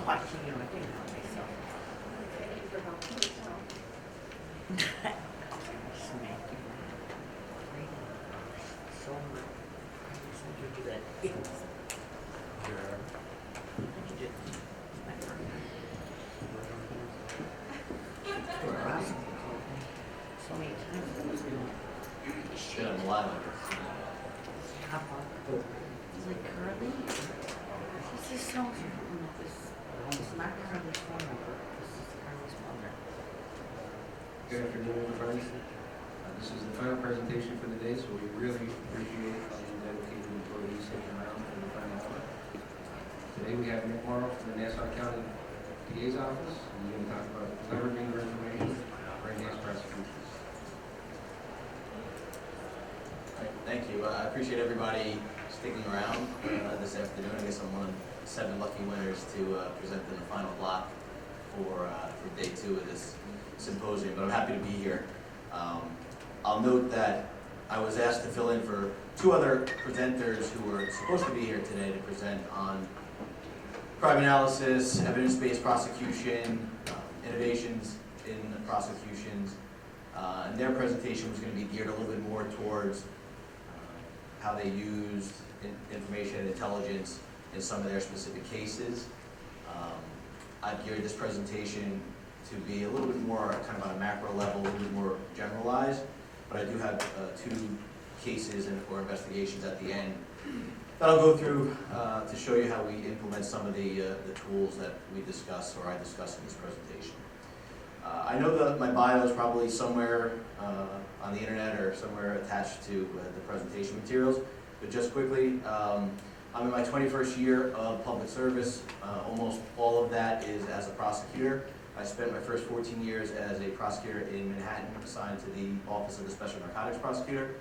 watching you again, myself. Thank you for helping yourself. Smack you. So much. I just want you to do that. Sure. You just, my friend. Ross told me so many times I was doing Shit, I'm alive. hop off the boat. He's like, Curly? He says, no, it's not Curly's phone number. This is Curly's mother. Good afternoon, everybody. This is the final presentation for the day, so we really appreciate all the dedicated employees sticking around for the final hour. Today we have Nick Morrow from the Nassau County DA's office. He's going to talk about leveraging your information for enhanced prosecutions. Right, thank you. I appreciate everybody sticking around this afternoon. I guess I'm one of 7 lucky winners to present in the final block for day 2 of this symposium, but I'm happy to be here. I'll note that I was asked to fill in for 2 other presenters who were supposed to be here today to present on crime analysis, evidence-based prosecution, innovations in the prosecutions, and their presentation was going to be geared a little bit more towards how they used information and intelligence in some of their specific cases. I've geared this presentation to be a little bit more kind of on a macro level, a little bit more generalized, but I do have 2 cases or investigations at the end that I'll go through to show you how we implement some of the tools that we discuss or I discuss in this presentation. I know that my bio is probably somewhere on the internet or somewhere attached to the presentation materials, but just quickly, I'm in my 21st year of public service. Almost all of that is as a prosecutor. I spent my first 14 years as a prosecutor in Manhattan, assigned to the Office of the Special Narcotics Prosecutor.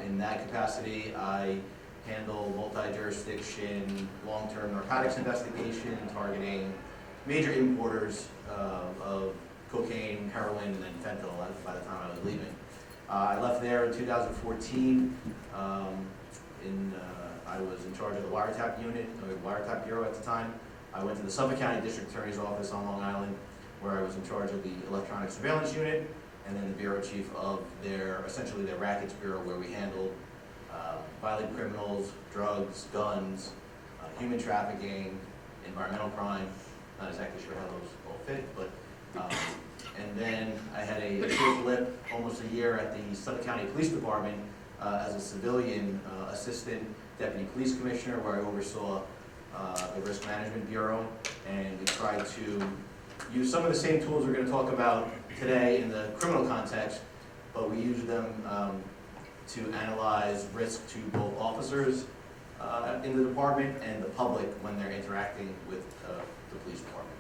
In that capacity, I handle multi-jurisdiction, long-term narcotics investigation, targeting major importers of cocaine, heroin, and then fentanyl by the time I was leaving. I left there in 2014. I was in charge of the wiretap unit, the wiretap bureau at the time. I went to the Suffolk County District Attorney's Office on Long Island, where I was in charge of the electronic surveillance unit, and then the bureau chief of essentially their rackets bureau, where we handled violent criminals, drugs, guns, human trafficking, environmental crime. Not exactly sure how those all fit, but and then I had a short blip, almost a year at the Suffolk County Police Department as a civilian assistant deputy police commissioner, where I oversaw the Risk Management Bureau, and we tried to use some of the same tools we're going to talk about today in the criminal context, but we use them to analyze risk to both officers in the department and the public when they're interacting with the police department.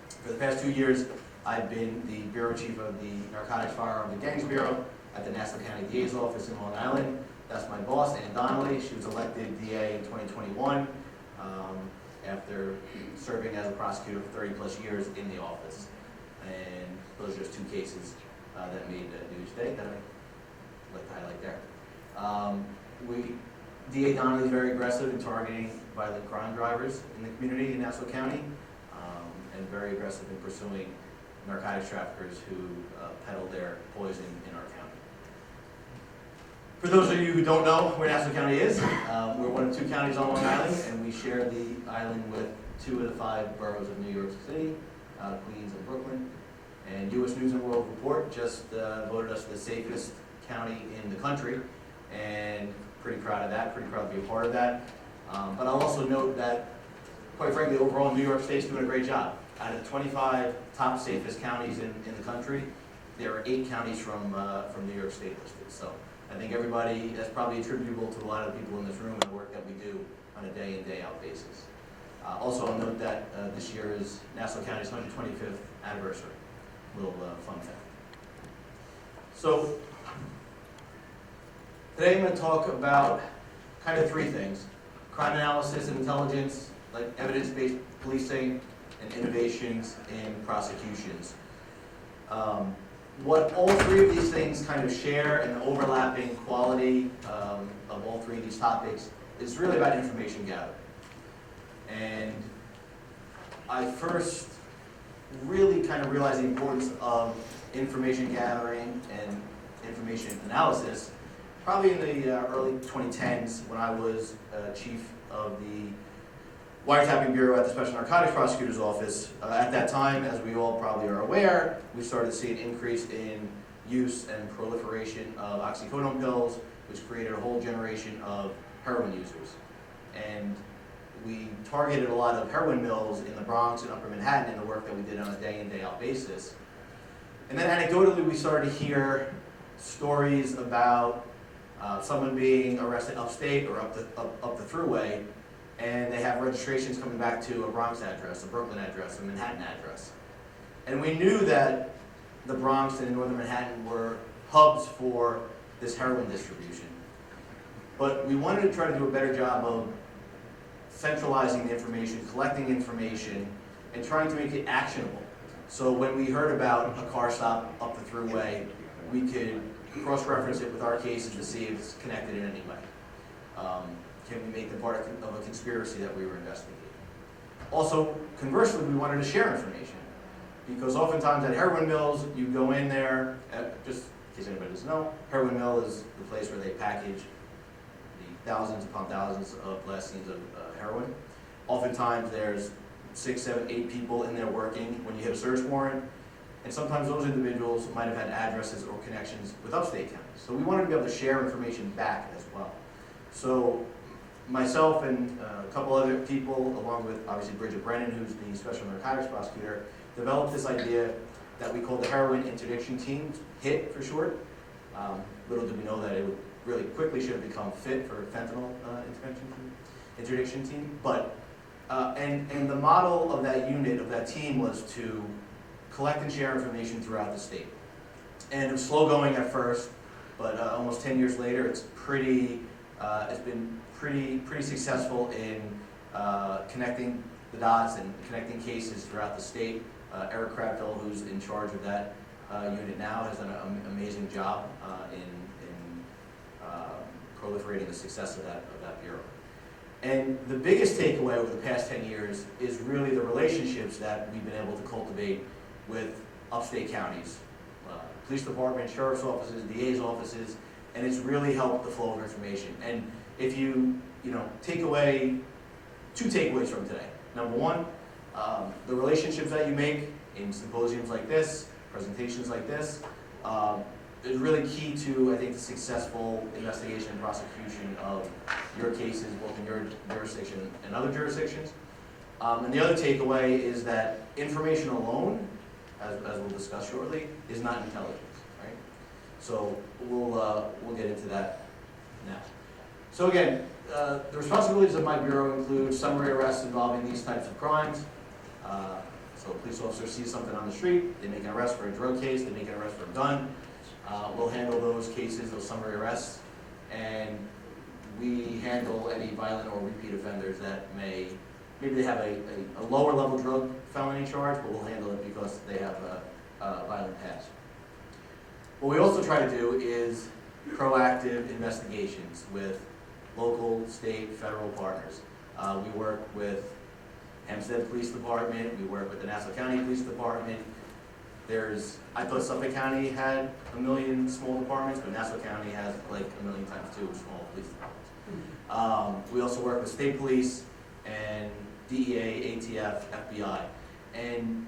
For the past 2 years, I've been the bureau chief of the Narcotics, Firearms, and Gangs Bureau at the Nassau County DA's office in Long Island. That's my boss, Ann Donnelly. She was elected DA in 2021 after serving as a prosecutor for 30+ years in the office. And those are just 2 cases that made news today that I'd like to highlight there. DA Donnelly is very aggressive in targeting violent crime drivers in the community in Nassau County, and very aggressive in pursuing narcotics traffickers who peddle their poison in our county. For those of you who don't know where Nassau County is, we're one of 2 counties on Long Island, and we share the island with 2 of the 5 boroughs of New York City, Queens and Brooklyn. And U.S. News and World Report just voted us the safest county in the country, and pretty proud of that, pretty proud to be a part of that. But I'll also note that, quite frankly, overall New York State's doing a great job. Out of the 25 top safest counties in the country, there are 8 counties from New York State listed. So I think everybody, that's probably attributable to a lot of the people in this room and the work that we do on a day in, day out basis. Also, I'll note that this year is Nassau County's 125th anniversary. Little fun fact. So today I'm going to talk about kind of 3 things: crime analysis and intelligence, like evidence-based policing, and innovations in prosecutions. What all 3 of these things kind of share, and the overlapping quality of all 3 of these topics, is really about information gathering. And I first really kind of realized the importance of information gathering and information analysis probably in the early 2010s when I was chief of the wiretapping bureau at the Special Narcotics Prosecutor's Office. At that time, as we all probably are aware, we started to see an increase in use and proliferation of oxycodone pills, which created a whole generation of heroin users. And we targeted a lot of heroin mills in the Bronx and Upper Manhattan in the work that we did on a day in, day out basis. And then anecdotally, we started to hear stories about someone being arrested upstate or up the thruway, and they have registrations coming back to a Bronx address, a Brooklyn address, a Manhattan address. And we knew that the Bronx and northern Manhattan were hubs for this heroin distribution. But we wanted to try to do a better job of centralizing the information, collecting information, and trying to make it actionable. So when we heard about a car stop up the thruway, we could cross-reference it with our cases to see if it's connected in any way. Can we make them part of a conspiracy that we were investigating? Also, conversely, we wanted to share information. Because oftentimes at heroin mills, you go in there, just in case anybody doesn't know, heroin mill is the place where they package the thousands upon thousands of plastines of heroin. Oftentimes there's 6, 7, 8 people in there working when you hit a search warrant, and sometimes those individuals might have had addresses or connections with upstate counties. So we wanted to be able to share information back as well. So myself and a couple other people, along with obviously Bridget Brennan, who's the Special Narcotics Prosecutor, developed this idea that we called the Heroin Interdiction Team, HIT for short. Little did we know that it would really quickly should have become FIT for Fentanyl Interdiction Team. But and the model of that unit, of that team, was to collect and share information throughout the state. And it was slow going at first, but almost 10 years later, it's been pretty successful in connecting the dots and connecting cases throughout the state. Eric Crabville, who's in charge of that unit now, has done an amazing job in proliferating the success of that bureau. And the biggest takeaway over the past 10 years is really the relationships that we've been able to cultivate with upstate counties, police department, sheriff's offices, DA's offices, and it's really helped the flow of information. And if you take away 2 takeaways from today. Number 1, the relationships that you make in symposiums like this, presentations like this, is really key to, I think, the successful investigation and prosecution of your cases, both in your jurisdiction and other jurisdictions. And the other takeaway is that information alone, as we'll discuss shortly, is not intelligence, right? So we'll get into that now. So again, the responsibilities of my bureau include summary arrests involving these types of crimes. So a police officer sees something on the street, they make an arrest for a drug case, they make an arrest for a gun. We'll handle those cases, those summary arrests, and we handle any violent or repeat offenders that maybe they have a lower level drug felony charge, but we'll handle it because they have a violent past. What we also try to do is proactive investigations with local, state, federal partners. We work with Hempstead Police Department, we work with the Nassau County Police Department. I thought Suffolk County had 1 million small departments, but Nassau County has like 1 million times 2 small police departments. We also work with state police and DEA, ATF, FBI. And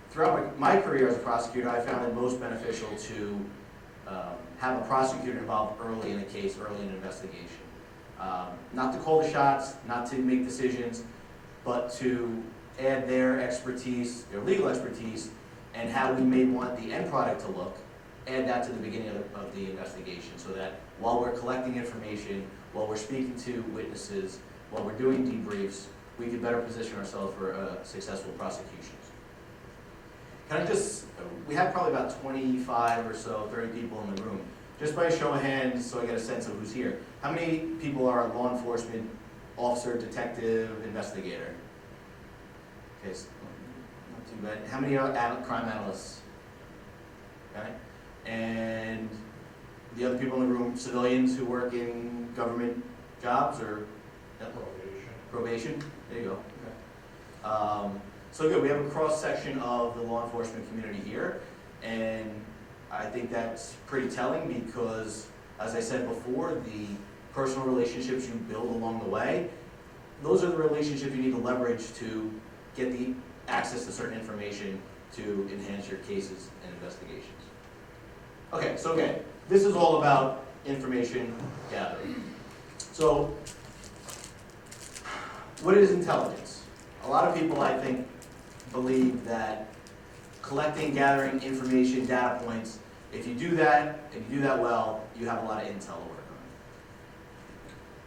throughout my career as a prosecutor, I found it most beneficial to have a prosecutor involved early in a case, early in an investigation. Not to call the shots, not to make decisions, but to add their expertise, their legal expertise, and how we may want the end product to look, add that to the beginning of the investigation, so that while we're collecting information, while we're speaking to witnesses, while we're doing debriefs, we can better position ourselves for successful prosecutions. We have probably about 25 or so, 30 people in the room. Just by a show of hands, so I get a sense of who's here. How many people are law enforcement officer, detective, investigator? Okay, so not too bad. How many are crime analysts? Okay, and the other people in the room, civilians who work in government jobs or Probation. probation? There you go. Okay. So good, we have a cross-section of the law enforcement community here, and I think that's pretty telling because, as I said before, the personal relationships you build along the way, those are the relationships you need to leverage to get the access to certain information to enhance your cases and investigations. Okay, so again, this is all about information gathering. So, what is intelligence? A lot of people, I think, believe that collecting, gathering information, data points, if you do that, well, you have a lot of intel to work on.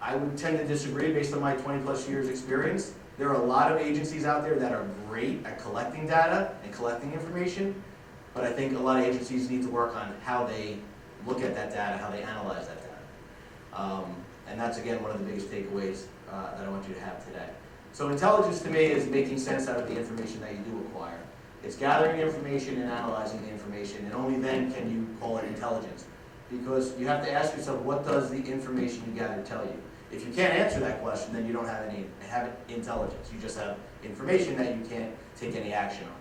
I would tend to disagree based on my 20+ years experience. There are a lot of agencies out there that are great at collecting data and collecting information, but I think a lot of agencies need to work on how they look at that data, how they analyze that data. And that's, again, one of the biggest takeaways that I want you to have today. So intelligence to me is making sense out of the information that you do acquire. It's gathering information and analyzing the information, and only then can you call it intelligence. Because you have to ask yourself, what does the information you gather tell you? If you can't answer that question, then you don't have intelligence. You just have information that you can't take any action on.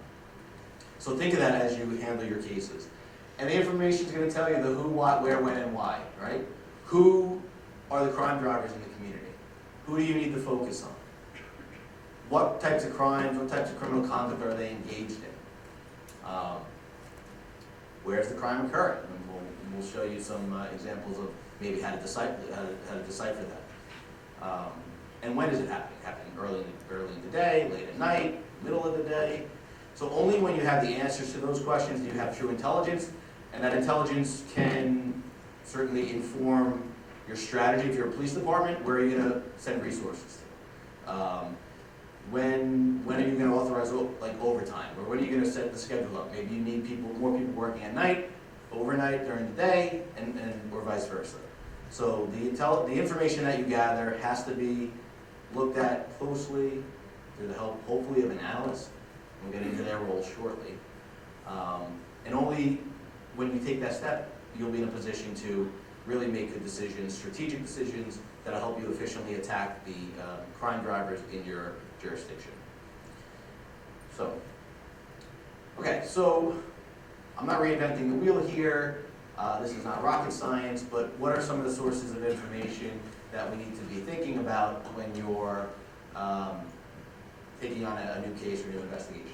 So think of that as you handle your cases. And the information is going to tell you the who, what, where, when, and why, right? Who are the crime drivers in the community? Who do you need to focus on? What types of crimes, what types of criminal conduct are they engaged in? Where's the crime occurring? And we'll show you some examples of maybe how to decipher that. And when does it happen? Happening early in the day, late at night, middle of the day. So only when you have the answers to those questions do you have true intelligence, and that intelligence can certainly inform your strategy. If you're a police department, where are you going to send resources to? When are you going to authorize overtime, or when are you going to set the schedule up? Maybe you need more people working at night, overnight during the day, and or vice versa. So the information that you gather has to be looked at closely through the help, hopefully, of an analyst. We'll get into their role shortly. And only when you take that step, you'll be in a position to really make good decisions, strategic decisions that'll help you efficiently attack the crime drivers in your jurisdiction. So I'm not reinventing the wheel here. This is not rocket science, but what are some of the sources of information that we need to be thinking about when you're taking on a new case or new investigation?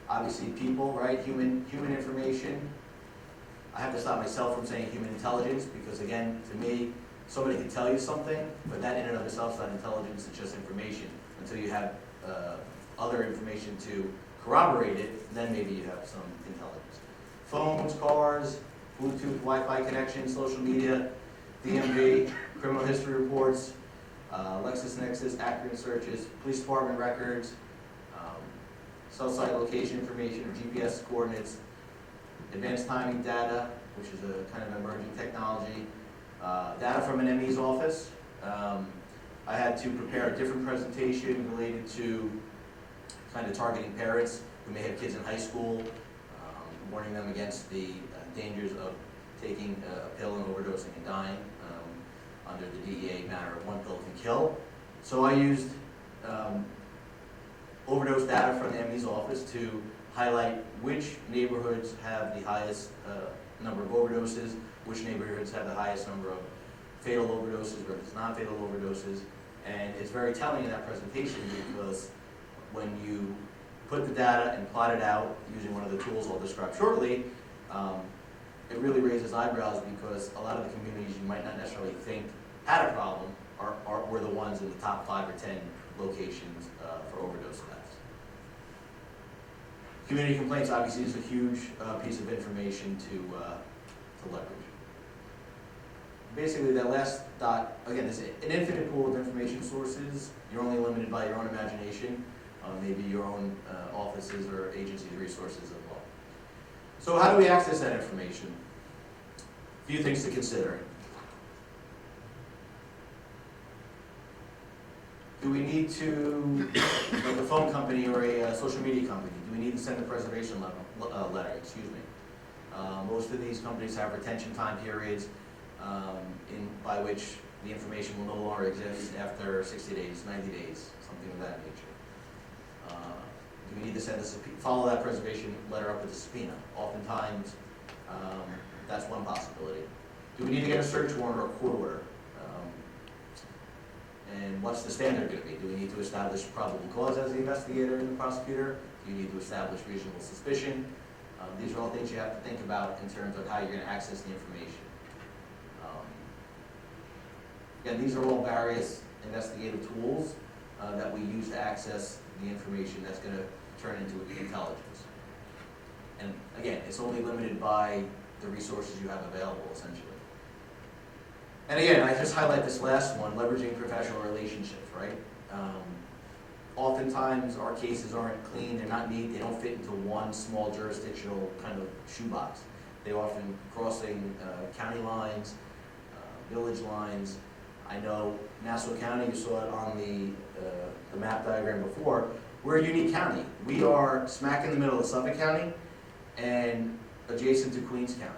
Obviously, people, right? Human information. I have to stop myself from saying human intelligence because, again, to me, somebody can tell you something, but that in and of itself is not intelligence, it's just information. Until you have other information to corroborate it, then maybe you have some intelligence. Phones, cars, Bluetooth, Wi-Fi connections, social media, DMV, criminal history reports, LexisNexis, accurate searches, police department records, cell site location information or GPS coordinates, advanced timing data, which is a kind of emerging technology, data from an ME's office. I had to prepare a different presentation related to kind of targeting parents who may have kids in high school, warning them against the dangers of taking a pill and overdosing and dying under the DEA matter of one pill can kill. So I used overdose data from the ME's office to highlight which neighborhoods have the highest number of overdoses, which neighborhoods have the highest number of fatal overdoses versus non-fatal overdoses. And it's very telling in that presentation because when you put the data and plot it out using one of the tools I'll describe shortly, it really raises eyebrows because a lot of the communities you might not necessarily think had a problem were the ones in the top 5 or 10 locations for overdose deaths. Community complaints obviously is a huge piece of information to leverage. Basically, that last dot, again, is an infinite pool of information sources. You're only limited by your own imagination, maybe your own offices or agencies' resources as well. So how do we access that information? A few things to consider. Do we need to, like a phone company or a social media company, do we need to send a preservation letter? Most of these companies have retention time periods by which the information will no longer exist after 60 days, 90 days, something of that nature. Do we need to send follow that preservation letter up with a subpoena? Oftentimes, that's one possibility. Do we need to get a search warrant or a court order? And what's the standard going to be? Do we need to establish probable cause as the investigator and the prosecutor? Do you need to establish reasonable suspicion? These are all things you have to think about in terms of how you're going to access the information. Again, these are all various investigative tools that we use to access the information that's going to turn into intelligence. And again, it's only limited by the resources you have available, essentially. And again, I just highlight this last one, leveraging professional relationships, right? Oftentimes, our cases aren't clean, they're not neat, they don't fit into one small jurisdictional kind of shoebox. They often crossing county lines, village lines. I know Nassau County, you saw it on the map diagram before, we're a unique county. We are smack in the middle of Suffolk County and adjacent to Queens County.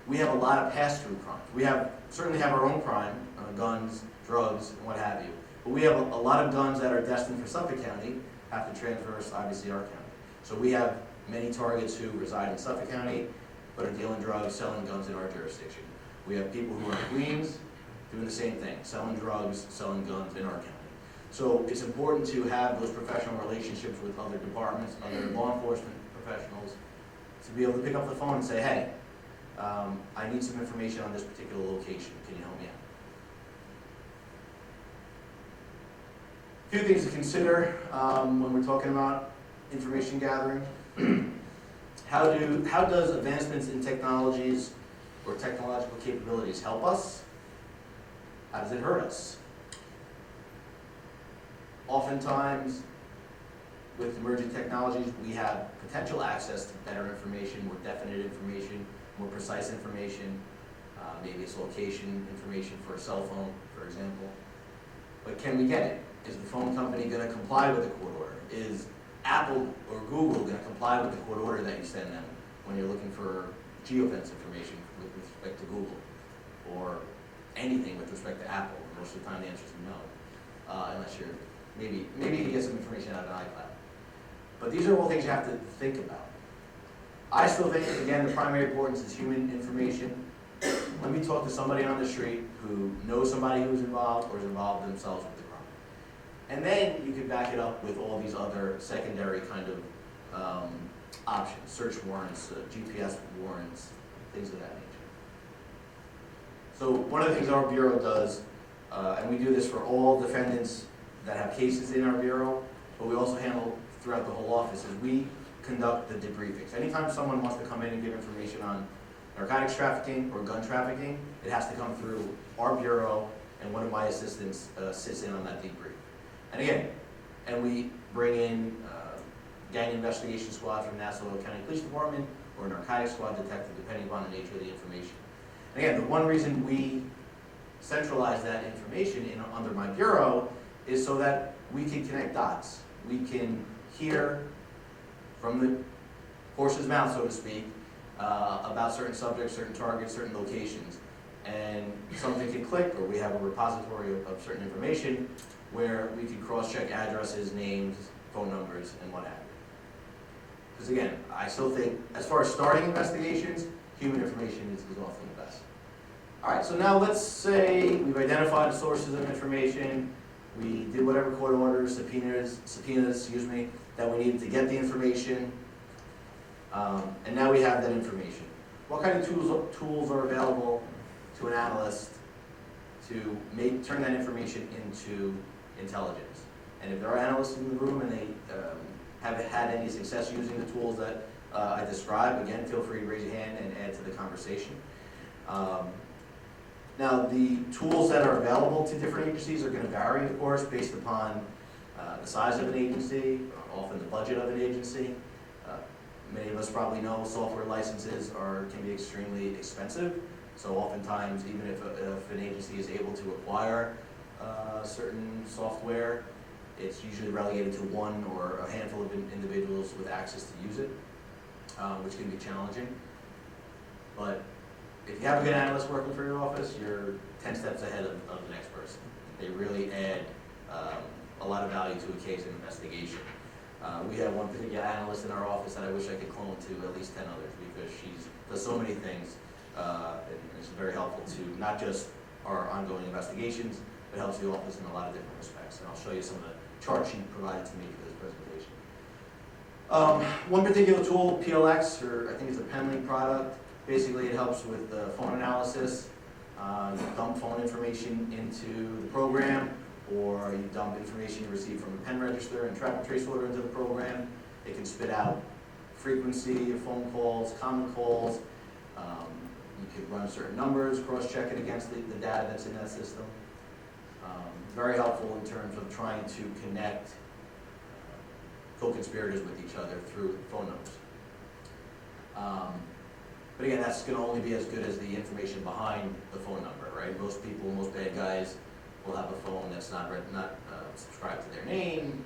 We have a lot of pass-through crimes. We certainly have our own crime, guns, drugs, and what have you. But we have a lot of guns that are destined for Suffolk County, have to traverse, obviously, our county. So we have many targets who reside in Suffolk County, but are dealing drugs, selling guns in our jurisdiction. We have people who are in Queens doing the same thing, selling drugs, selling guns in our county. So it's important to have those professional relationships with other departments, other law enforcement professionals, to be able to pick up the phone and say, hey, I need some information on this particular location. Can you help me out? A few things to consider when we're talking about information gathering. How does advancements in technologies or technological capabilities help us? How does it hurt us? Oftentimes, with emerging technologies, we have potential access to better information, more definite information, more precise information. Maybe it's location information for a cell phone, for example. But can we get it? Is the phone company going to comply with the court order? Is Apple or Google going to comply with the court order that you send them when you're looking for geofence information with respect to Google? Or anything with respect to Apple? Most of the time the answer is no. Unless you're, maybe you can get some information out of an iCloud. But these are all things you have to think about. I still think, again, the primary importance is human information. Let me talk to somebody on the street who knows somebody who's involved or is involved themselves with the crime. And then you can back it up with all these other secondary kind of options, search warrants, GPS warrants, things of that nature. So one of the things our Bureau does, and we do this for all defendants that have cases in our Bureau, but we also handle throughout the whole office, is we conduct the debriefings. Anytime someone wants to come in and give information on narcotics trafficking or gun trafficking, it has to come through our Bureau, and one of my assistants sits in on that debrief. And again, we bring in gang investigation squad from Nassau County Police Department or narcotics squad detective, depending upon the nature of the information. And again, the one reason we centralize that information under my Bureau is so that we can connect dots. We can hear from the horse's mouth, so to speak, about certain subjects, certain targets, certain locations. And something can click, or we have a repository of certain information where we can cross-check addresses, names, phone numbers, and what have you. Because again, I still think, as far as starting investigations, human information is often the best. All right, so now let's say we've identified the sources of information, we did whatever court orders, subpoenas, that we needed to get the information, and now we have that information. What kind of tools are available to an analyst to turn that information into intelligence? And if there are analysts in the room and they haven't had any success using the tools that I described, again, feel free to raise your hand and add to the conversation. Now, the tools that are available to different agencies are going to vary, of course, based upon the size of an agency, often the budget of an agency. Many of us probably know software licenses can be extremely expensive. So oftentimes, even if an agency is able to acquire certain software, it's usually relegated to one or a handful of individuals with access to use it, which can be challenging. But if you have a good analyst working for your office, you're 10 steps ahead of the next person. They really add a lot of value to a case and investigation. We have one particular analyst in our office that I wish I could clone to at least 10 others, because she does so many things, and it's very helpful to not just our ongoing investigations, but helps the office in a lot of different respects. And I'll show you some of the charts she provided to me for this presentation. One particular tool, PLX, or I think it's a Penlink product. Basically, it helps with phone analysis. You dump phone information into the program, or you dump information you receive from a pen register and trap and trace order into the program. It can spit out frequency of phone calls, common calls. You could run certain numbers, cross-check it against the data that's in that system. Very helpful in terms of trying to connect co-conspirators with each other through phone numbers. But again, that's going to only be as good as the information behind the phone number, right? Most people, most bad guys will have a phone that's not subscribed to their name,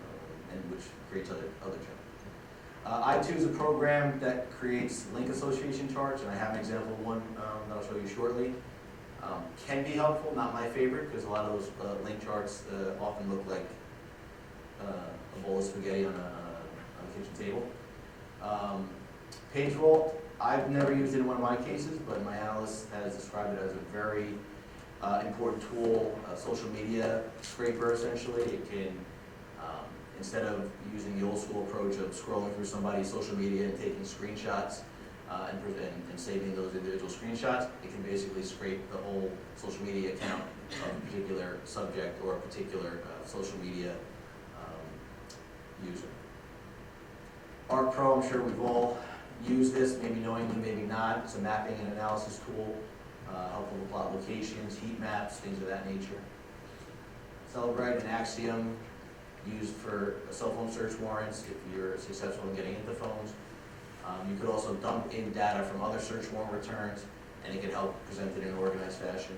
and which creates other challenges. I2 is a program that creates link association charts, and I have an example of one that I'll show you shortly. Can be helpful, not my favorite, because a lot of those link charts often look like a bowl of spaghetti on a kitchen table. Page Vault, I've never used it in one of my cases, but my analyst has described it as a very important tool, a social media scraper essentially. It can, instead of using the old school approach of scrolling through somebody's social media and taking screenshots and saving those individual screenshots, it can basically scrape the whole social media account of a particular subject or a particular social media user. ARC Pro, I'm sure we've all used this, maybe knowingly, maybe not. It's a mapping and analysis tool, helpful to plot locations, heat maps, things of that nature. Celebrite and Axiom, used for cell phone search warrants if you're successful in getting into phones. You could also dump in data from other search warrant returns, and it can help present it in an organized fashion.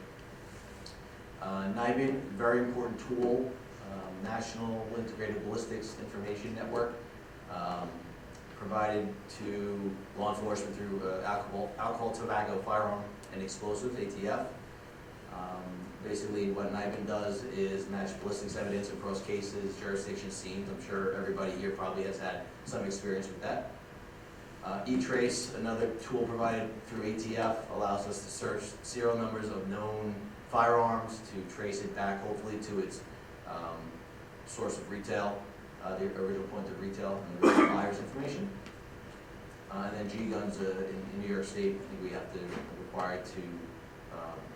NIBIN, very important tool, National Integrated Ballistics Information Network, provided to law enforcement through alcohol, tobacco, firearm, and explosives, ATF. Basically, what NIBIN does is match ballistics evidence across cases, jurisdictions, scenes. I'm sure everybody here probably has had some experience with that. eTrace, another tool provided through ATF, allows us to search serial numbers of known firearms to trace it back, hopefully, to its source of retail, the original point of retail, and the original buyer's information. And then G-guns in New York State, I think we have to required to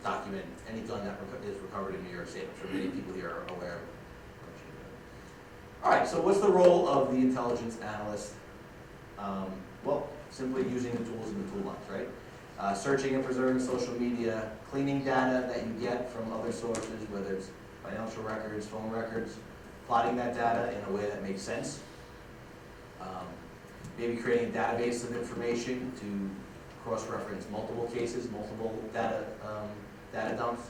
document any gun that is recovered in New York State. I'm sure many people here are aware of it. All right, so what's the role of the intelligence analyst? Well, simply using the tools in the toolbox, right? Searching and preserving social media, cleaning data that you get from other sources, whether it's financial records, phone records, plotting that data in a way that makes sense. Maybe creating a database of information to cross-reference multiple cases, multiple data dumps.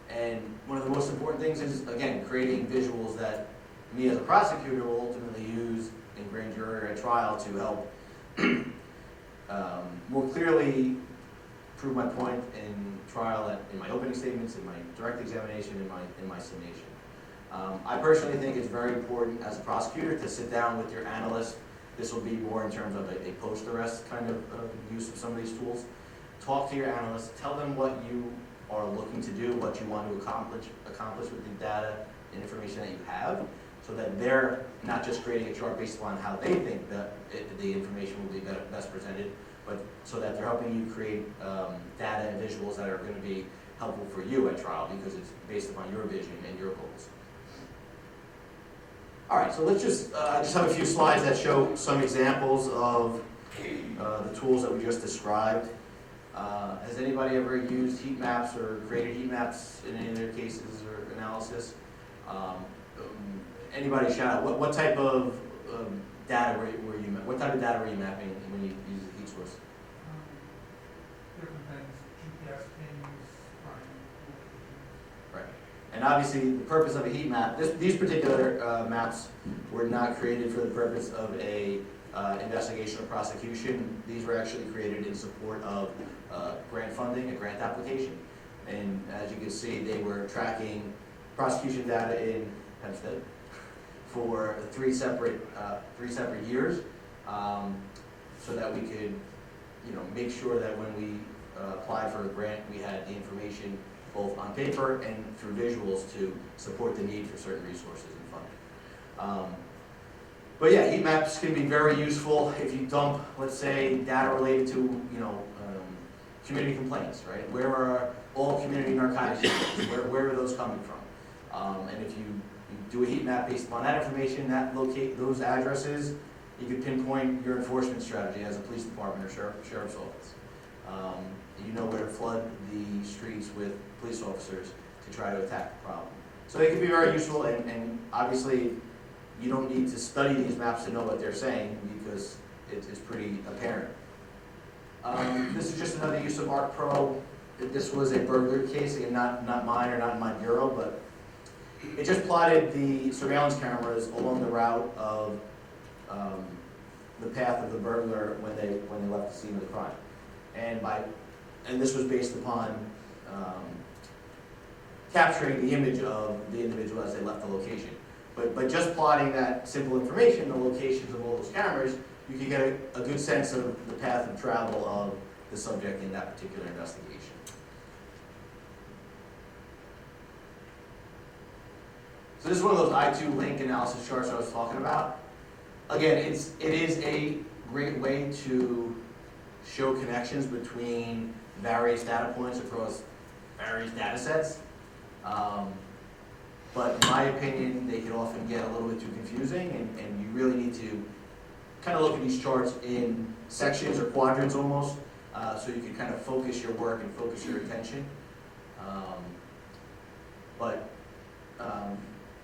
And one of the most important things is, again, creating visuals that me as a prosecutor will ultimately use in grand jury or at trial to help more clearly prove my point in trial, in my opening statements, in my direct examination, in my summation. I personally think it's very important as a prosecutor to sit down with your analyst. This will be more in terms of a post-arrest kind of use of some of these tools. Talk to your analyst, tell them what you are looking to do, what you want to accomplish with the data and information that you have, so that they're not just creating a chart based upon how they think that the information will be best presented, but so that they're helping you create data and visuals that are going to be helpful for you at trial, because it's based upon your vision and your goals. All right, so let's just, I just have a few slides that show some examples of the tools that we just described. Has anybody ever used heat maps or created heat maps in any of their cases or analysis? Anybody shout out, what type of data were you mapping when you used the heat source? Different things, GPS pings, Right. And obviously, the purpose of a heat map, these particular maps were not created for the purpose of a investigation or prosecution. These were actually created in support of grant funding, a grant application. And as you can see, they were tracking prosecution data in Hempstead, for three separate years, so that we could, make sure that when we applied for a grant, we had the information both on paper and through visuals to support the need for certain resources and funding. But yeah, heat maps can be very useful if you dump, let's say, data related to, community complaints, right? Where are all community narcotics cases? Where are those coming from? And if you do a heat map based upon that information, that locate those addresses, you could pinpoint your enforcement strategy as a police department or sheriff's office. You know where to flood the streets with police officers to try to attack the problem. So they can be very useful, and obviously you don't need to study these maps to know what they're saying because it's pretty apparent. This is just another use of ARC Pro. This was a burglary case, again, not mine or not in my bureau, but it just plotted the surveillance cameras along the route of the path of the burglar when they left the scene of the crime, and this was based upon capturing the image of the individual as they left the location. But just plotting that simple information, the locations of all those cameras, you can get a good sense of the path of travel of the subject in that particular investigation. So this is one of those I2 link analysis charts I was talking about. Again, it is a great way to show connections between various data points across various data sets. But in my opinion, they can often get a little bit too confusing, and you really need to kind of look at these charts in sections or quadrants almost, so you can kind of focus your work and focus your attention.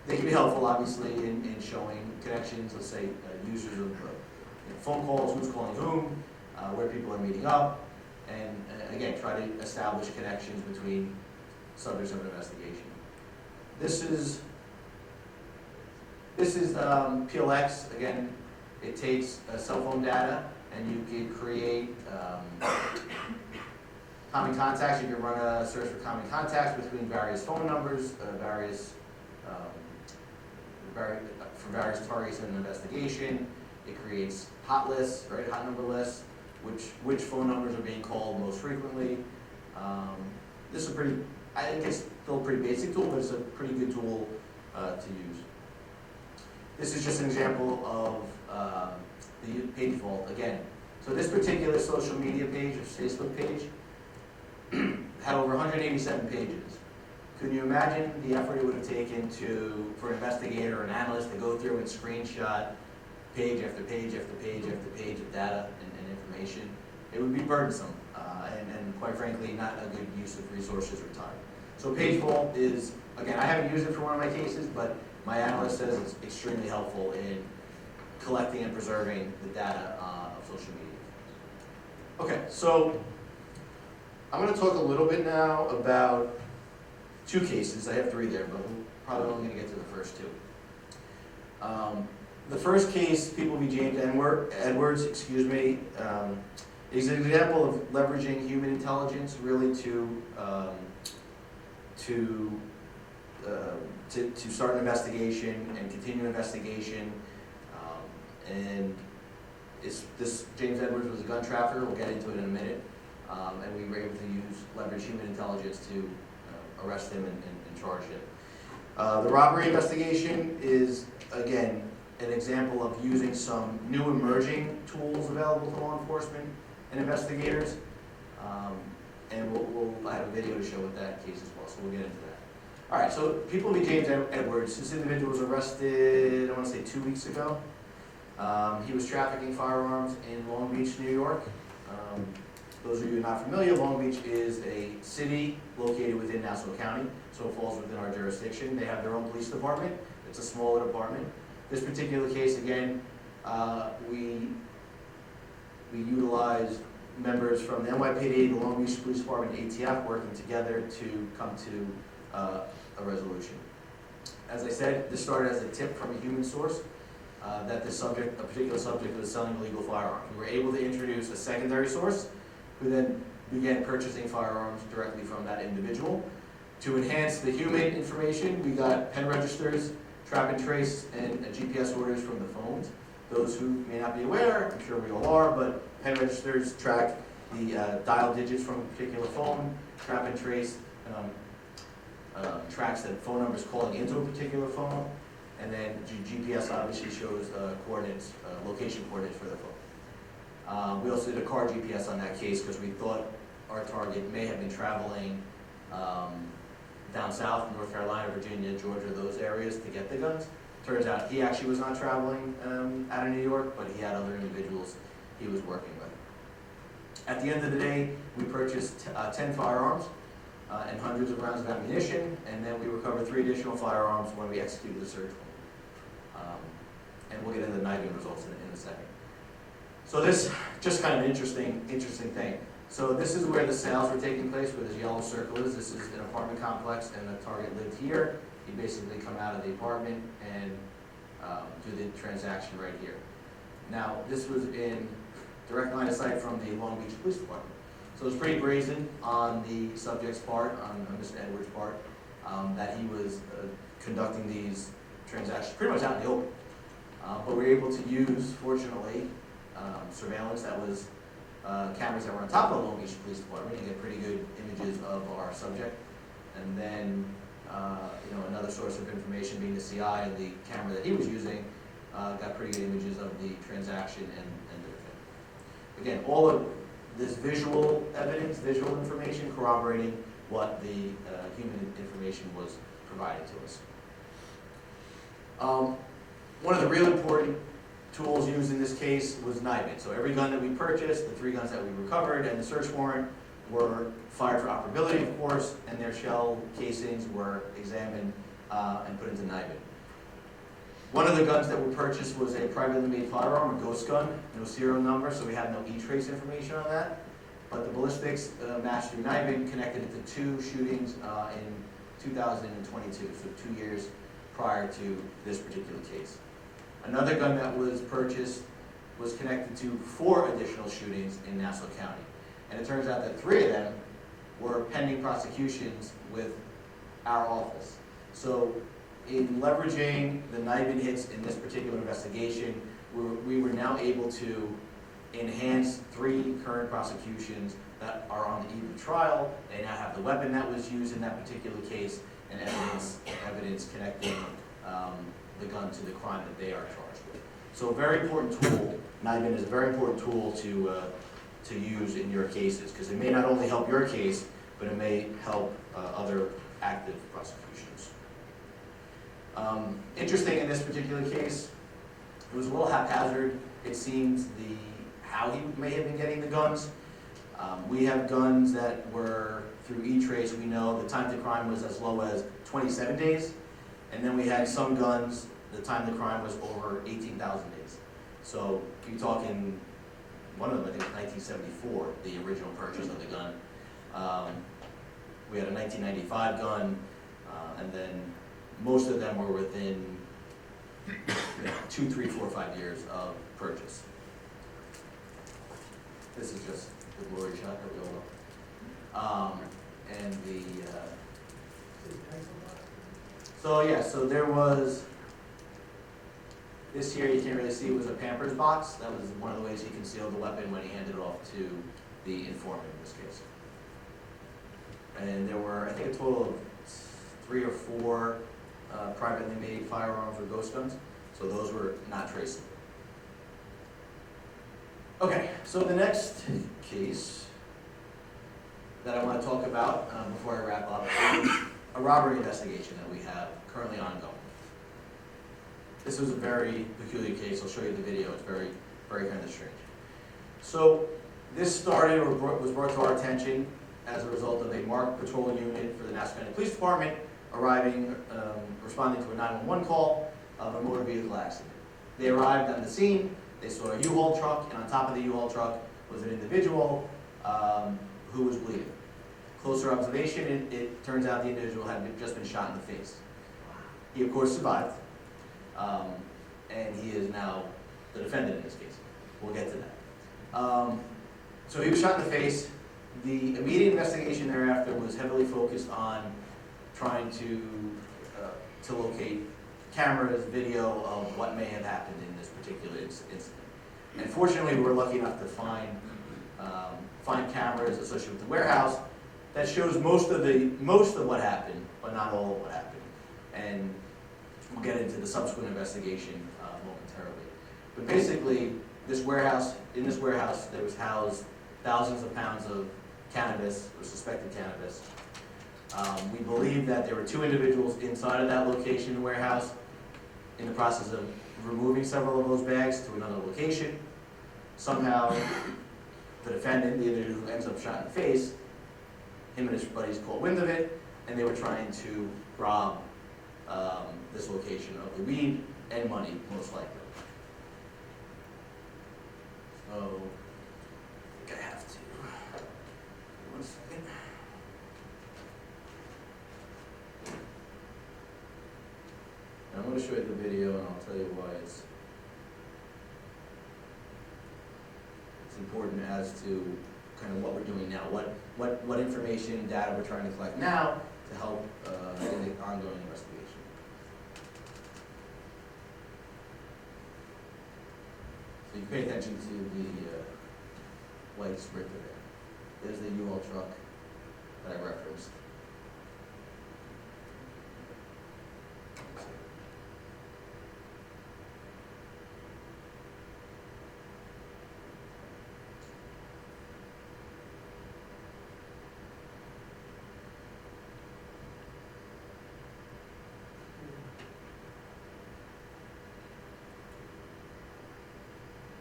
They can be helpful, obviously, in showing connections, let's say users of phone calls, who's calling whom, where people are meeting up, and again, try to establish connections between subjects of an investigation. This is PLX. Again, it takes cell phone data, and you can create common contacts. You can run a search for common contacts between various phone numbers, for various targets in an investigation. It creates hot lists, right, hot number lists, which phone numbers are being called most frequently. This is I think it's still a pretty basic tool, but it's a pretty good tool to use. This is just an example of the page vault again. So this particular social media page, or Facebook page, had over 187 pages. Could you imagine the effort it would have taken for an investigator or an analyst to go through and screenshot page after page after page after page of data and information? It would be burdensome, and quite frankly, not a good use of resources or time. So Page Vault is, again, I haven't used it for one of my cases, but my analyst says it's extremely helpful in collecting and preserving the data of social media. Okay, so I'm going to talk a little bit now about two cases. I have three there, but we're probably only going to get to the first two. The first case, People v. James Edwards, is an example of leveraging human intelligence really to start an investigation and continue an investigation. This James Edwards was a gun trafficker. We'll get into it in a minute. And we were able to leverage human intelligence to arrest him and charge him. The robbery investigation is, again, an example of using some new emerging tools available to law enforcement and investigators. And we'll have a video to show with that case as well, so we'll get into that. All right, so People v. James Edwards. This individual was arrested, I want to say 2 weeks ago. He was trafficking firearms in Long Beach, New York. Those of you who are not familiar, Long Beach is a city located within Nassau County, so it falls within our jurisdiction. They have their own police department. It's a smaller department. This particular case, again, we utilized members from the NYPD, the Long Beach Police Department, and ATF working together to come to a resolution. As I said, this started as a tip from a human source that a particular subject was selling illegal firearms. We were able to introduce a secondary source who then began purchasing firearms directly from that individual. To enhance the human information, we got pen registers trap and trace and GPS orders from the phones. Those who may not be aware, I'm sure we all are, but pen registers track the dial digits from a particular phone. Trap and trace tracks the phone numbers calling into a particular phone. And then GPS obviously shows coordinates, location coordinates for the phone. We also did a car GPS on that case because we thought our target may have been traveling down south, North Carolina, Virginia, Georgia, those areas to get the guns. Turns out he actually was not traveling out of New York, but he had other individuals he was working with. At the end of the day, we purchased 10 firearms and hundreds of rounds of ammunition, and then we recovered 3 additional firearms when we executed the search warrant. And we'll get into the knifing results in a second. So this, just kind of an interesting thing. So this is where the sales were taking place, where this yellow circle is. This is an apartment complex, and the target lived here. He basically come out of the apartment and do the transaction right here. Now, this was in direct line of sight from the Long Beach Police Department. So it was pretty brazen on the subject's part, on Mr. Edwards' part, that he was conducting these transactions pretty much out in the open. But we were able to use, fortunately, surveillance that was cameras that were on top of the Long Beach Police Department and get pretty good images of our subject. And then, another source of information being the CI and the camera that he was using got pretty good images of the transaction and the defendant. Again, all of this visual evidence, visual information corroborating what the human information was provided to us. One of the real important tools used in this case was NIBIN. So every gun that we purchased, the 3 guns that we recovered, and the search warrant were fired for operability, of course, and their shell casings were examined and put into NIBIN. One of the guns that were purchased was a privately made firearm, a ghost gun, no serial number, so we have no e-trace information on that. But the ballistics matched through NIBIN connected it to 2 shootings in 2022, so 2 years prior to this particular case. Another gun that was purchased was connected to 4 additional shootings in Nassau County. And it turns out that 3 of them were pending prosecutions with our office. So in leveraging the NIBIN hits in this particular investigation, we were now able to enhance 3 current prosecutions that are on the eve of trial. They now have the weapon that was used in that particular case and evidence connecting the gun to the crime that they are charged with. So a very important tool. NIBIN is a very important tool to use in your cases, because it may not only help your case, but it may help other active prosecutions. Interesting in this particular case, it was a little haphazard. It seems how he may have been getting the guns. We have guns that were through e-trace. We know the time to crime was as low as 27 days. And then we had some guns, the time to crime was over 18,000 days. So you're talking, one of them I think was 1974, the original purchase of the gun. We had a 1995 gun, and then most of them were within 2, 3, 4, 5 years of purchase. This is just the glory shot that we all love. And so there was, this here you can't really see, was a Pampers box. That was one of the ways he concealed the weapon when he handed it off to the informant in this case. And there were, I think, a total of 3 or 4 privately made firearms or ghost guns. So those were not traceable. Okay, so the next case that I want to talk about before I wrap up is a robbery investigation that we have currently ongoing. This was a very peculiar case. I'll show you the video. It's very, very kind of strange. So this started or was brought to our attention as a result of a marked patrol unit for the Nassau County Police Department arriving, responding to a 911 call of a motor vehicle accident. They arrived on the scene. They saw a U-Haul truck, and on top of the U-Haul truck was an individual who was bleeding. Closer observation, it turns out the individual had just been shot in the face. He, of course, survived, and he is now the defendant in this case. We'll get to that. So he was shot in the face. The immediate investigation thereafter was heavily focused on trying to locate cameras, video of what may have happened in this particular incident. And fortunately, we were lucky enough to find cameras associated with the warehouse that shows most of what happened, but not all of what happened. And we'll get into the subsequent investigation momentarily. But basically, in this warehouse, there was housed thousands of pounds of cannabis, or suspected cannabis. We believe that there were 2 individuals inside of that location, the warehouse, in the process of removing several of those bags to another location. Somehow, the defendant, the individual who ends up shot in the face, him and his buddies caught wind of it, and they were trying to rob this location of the weed and money, most likely. So, I think I have to. 1 second. And I'm going to show you the video, and I'll tell you why it's important as to kind of what we're doing now, what information, data we're trying to collect now to help in the ongoing investigation. So you pay attention to the white Sprinter there. There's the U-Haul truck that I referenced.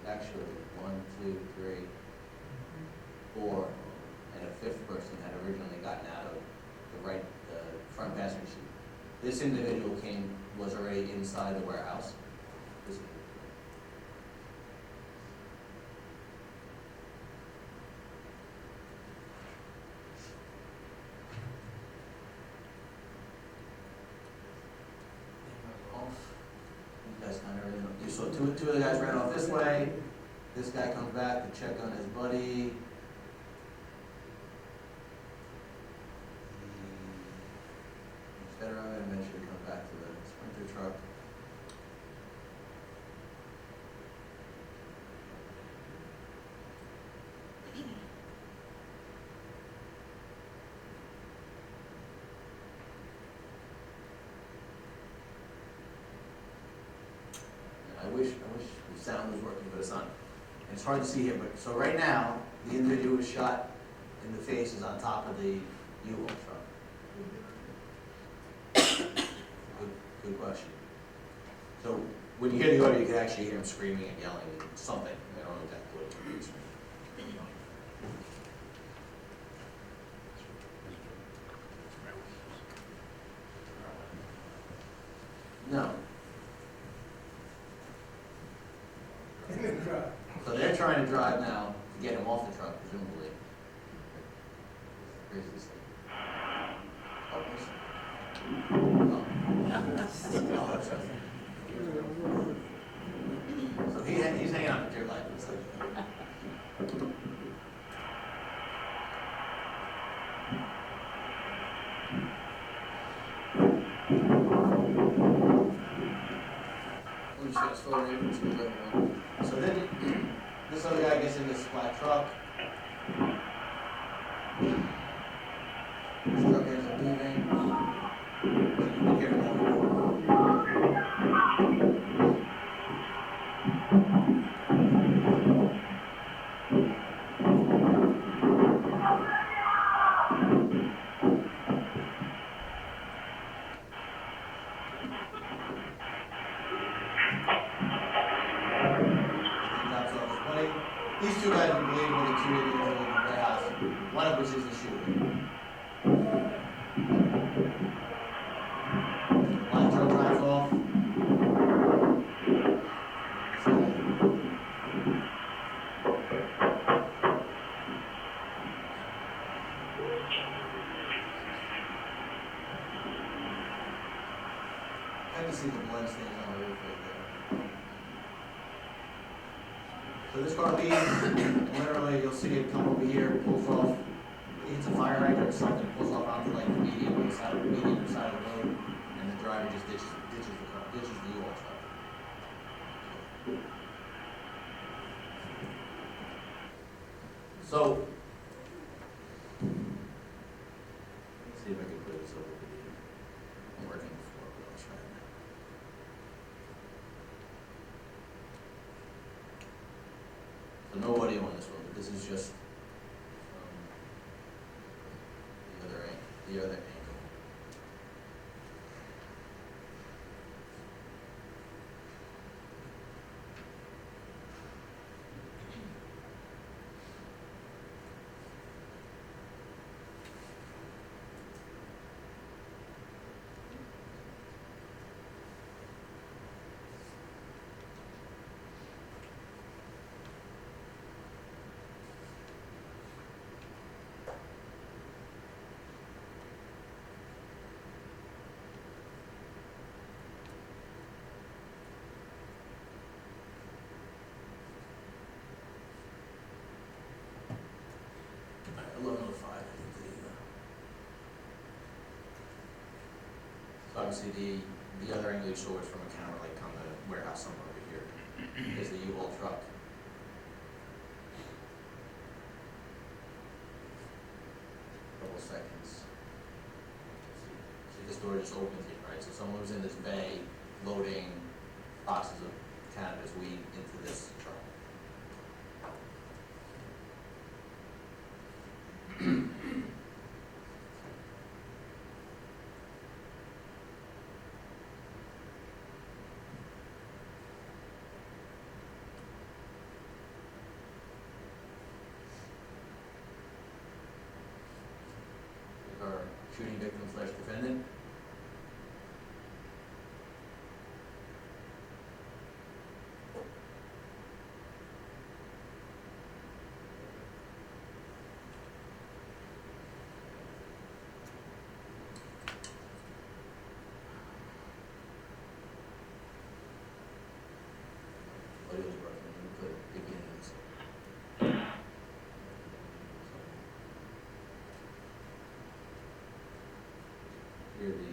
Actually, 1, 2, 3, 4, and a 5th person had originally gotten out of the front passenger seat. This individual was already inside the warehouse. You guys kind of already know. You saw two of the guys ran off this way. This guy comes back to check on his buddy. He's better on it, and eventually comes back to the Sprinter truck. I wish the sound was working, but it's not. And it's hard to see here, but so right now, the individual who was shot in the face is on top of the U-Haul truck. Good question. So when you hear the audio, you can actually hear him screaming and yelling and something. I don't know exactly what it is. No. So they're trying to drive now to get him off the truck, presumably. Where's this thing? Oh, this. Oh. So he's hanging on to your life. It's like, so then this other guy gets in this black truck. This truck ends up leaving. You can hear him on the These 2 guys, we believe, were the 2 individuals in the warehouse, one of which is the shooter. Black truck drives off. I can see the blood stains on the roof right there. So this car leaves, literally you'll see it come over here, pulls off, hits a fire hydrant or something, pulls off onto like the median side of the road, and the driver just ditches the car, ditches the U-Haul truck. So, let's see if I can put this over video. I'm working before, but I'll try it now. So no audio on this one, but this is just the other angle. Alright, 11:05, I think so obviously the other angle you saw is from a camera like on the warehouse somewhere over here. Is the U-Haul truck. Couple seconds. See, this door just opens here, right? So someone was in this bay loading boxes of cannabis weed into this truck. Our shooting victim / defendant. Audio's working. Let me put beginnings. Hear the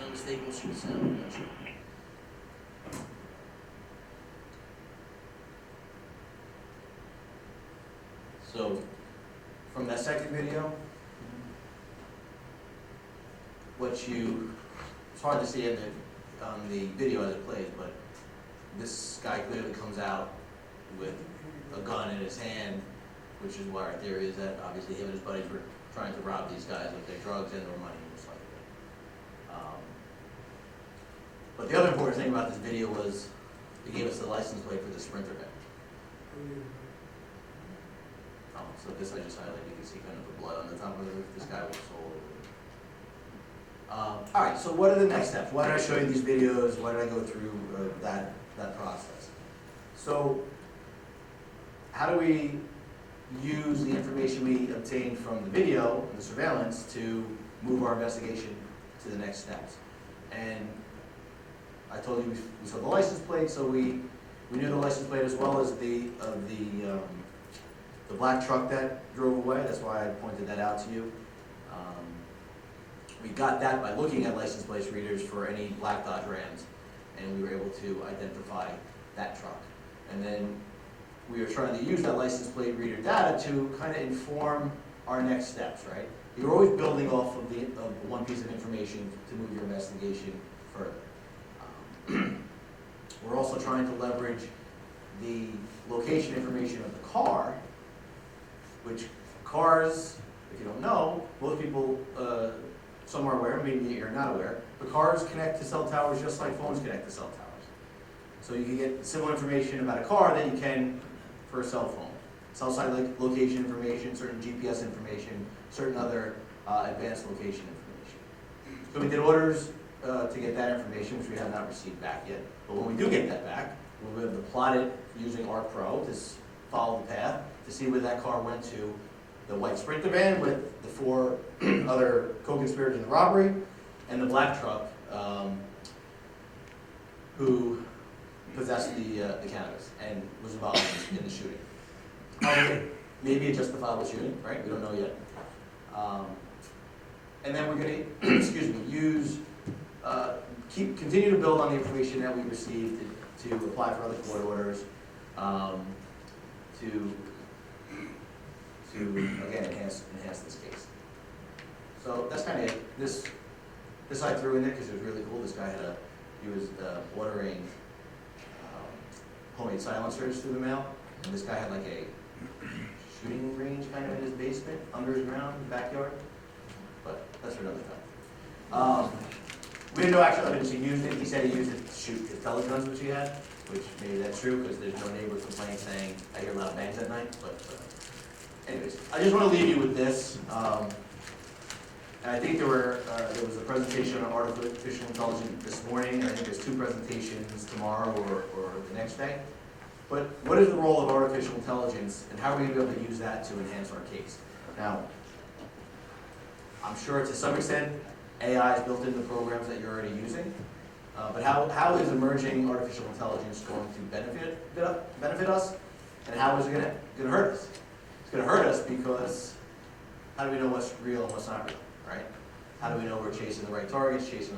unmistakable shoot sound. Gotcha. So, from that second video, it's hard to see on the video as it plays, but this guy clearly comes out with a gun in his hand, which is why our theory is that obviously him and his buddies were trying to rob these guys of their drugs and their money, most likely. But the other important thing about this video was it gave us the license plate for the Sprinter van. So this I just highlighted, you can see kind of the blood on the top of it. This guy was sold. All right, so what are the next steps? Why did I show you these videos? Why did I go through that process? So how do we use the information we obtained from the video and the surveillance to move our investigation to the next steps? And I told you we saw the license plate, so we knew the license plate as well as the black truck that drove away. That's why I pointed that out to you. We got that by looking at license plate readers for any black Dodge Rams, and we were able to identify that truck. And then we were trying to use that license plate reader data to kind of inform our next steps, right? You're always building off of one piece of information to move your investigation further. We're also trying to leverage the location information of the car, which cars, if you don't know, most people, some are aware, maybe you're not aware, but cars connect to cell towers just like phones connect to cell towers. So you can get similar information about a car that you can for a cell phone. Cell site location information, certain GPS information, certain other advanced location information. So we did orders to get that information, which we have not received back yet. But when we do get that back, we'll be able to plot it using ARC Pro to follow the path to see where that car went to the white Sprinter van with the 4 other co-conspirators in the robbery, and the black truck who possessed the cannabis and was involved in the shooting. Maybe a justifiable shooting, right? We don't know yet. And then we're going to, excuse me, use, continue to build on the information that we received to apply for other court orders, to again enhance this case. So that's kind of it. This I threw in there because it was really cool. This guy he was ordering homemade silencers through the mail, and this guy had like a shooting range kind of in his basement, under his ground, backyard. But that's for another time. We had no actual evidence he used it. He said he used it to shoot his pellet guns, which he had, which maybe that's true because there's no neighbor complaint saying I hear loud bangs at night. But anyways, I just want to leave you with this. And I think there was a presentation on artificial intelligence this morning, and I think there's 2 presentations tomorrow or the next day. But what is the role of artificial intelligence, and how are we going to be able to use that to enhance our case? Now, I'm sure to some extent AI is built into programs that you're already using, but how is emerging artificial intelligence going to benefit us, and how is it going to hurt us? It's going to hurt us because how do we know what's real and what's not real, right? How do we know we're chasing the right targets, chasing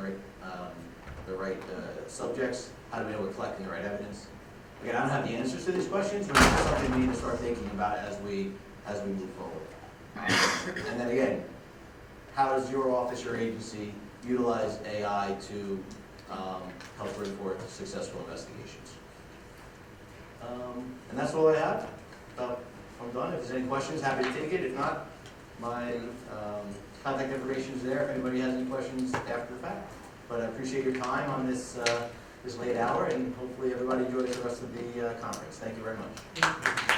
the right subjects? How do we know we're collecting the right evidence? Again, I don't have the answers to these questions, but it's something we need to start thinking about as we move forward. And then again, how does your office, your agency, utilize AI to help bring forth successful investigations? And that's all I have. I'm done. If there's any questions, happy to take it. If not, my contact information is there if anybody has any questions after the fact. But I appreciate your time on this late hour, and hopefully everybody enjoys the rest of the conference. Thank you very much.